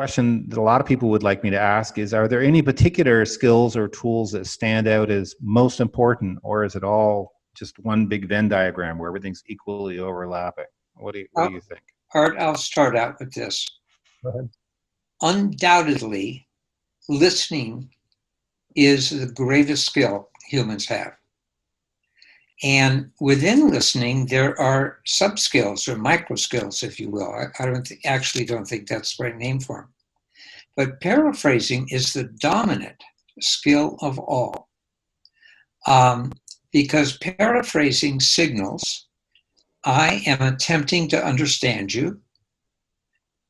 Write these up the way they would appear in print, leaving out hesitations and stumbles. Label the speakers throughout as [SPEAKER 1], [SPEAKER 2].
[SPEAKER 1] question that a lot of people would like me to ask is, are there any particular skills or tools that stand out as most important, or is it all just one big Venn diagram where everything's equally overlapping? What do you think?
[SPEAKER 2] Art, I'll start out with this.
[SPEAKER 3] Go ahead.
[SPEAKER 2] Undoubtedly, listening is the greatest skill humans have. And within listening, there are sub-skills or micro-skills, if you will. I don't think that's the right name for them. But paraphrasing is the dominant skill of all. Because paraphrasing signals, I am attempting to understand you.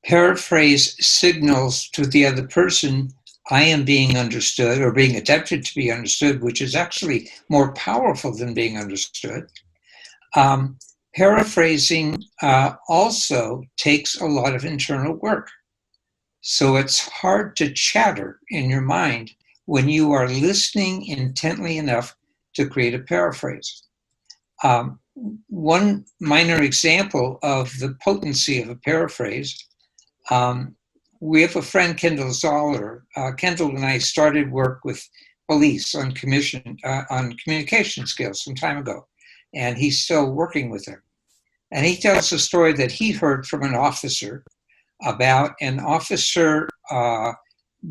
[SPEAKER 2] Paraphrase signals to the other person, I am being understood or being attempted to be understood, which is actually more powerful than being understood. Paraphrasing also takes a lot of internal work. So it's hard to chatter in your mind when you are listening intently enough to create a paraphrase. One minor example of the potency of a paraphrase, we have a friend, Kendall Zoller. Kendall and I started work with police on communication skills some time ago, and he's still working with them. And he tells a story that he heard from an officer about an officer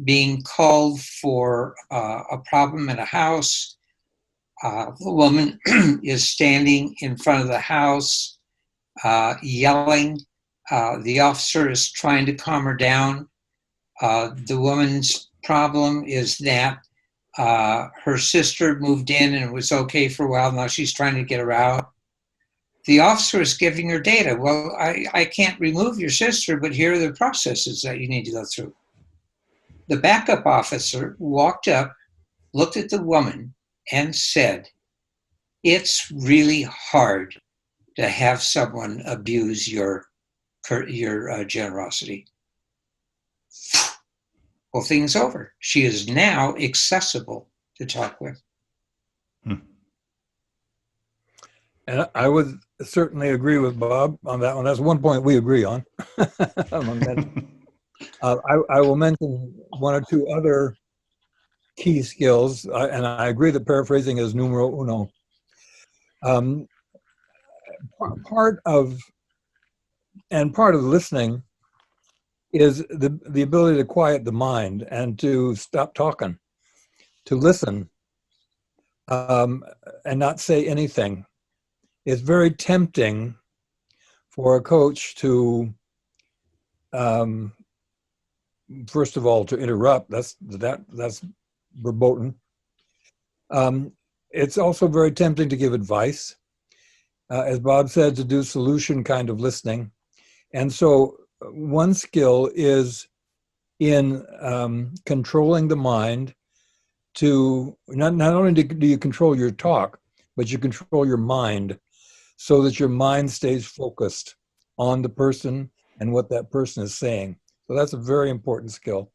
[SPEAKER 2] being called for a problem in a house. The woman is standing in front of the house, yelling. The officer is trying to calm her down. The woman's problem is that her sister moved in and it was okay for a while. Now she's trying to get her out. The officer is giving her data. Well, I can't remove your sister, but here are the processes that you need to go through. The backup officer walked up, looked at the woman, and said, "It's really hard to have someone abuse your generosity." Well, thing's over. She is now accessible to talk with.
[SPEAKER 3] And I would certainly agree with Bob on that one. That's one point we agree on. I will mention one or two other key skills, and I agree that paraphrasing is numero uno. Part of listening is the ability to quiet the mind and to stop talking, to listen, and not say anything. It's very tempting for a coach to, first of all, to interrupt. That's verboten. It's also very tempting to give advice, as Bob said, to do solution kind of listening. And so one skill is in controlling the mind to, not only do you control your talk, but you control your mind so that your mind stays focused on the person and what that person is saying. So that's a very important skill.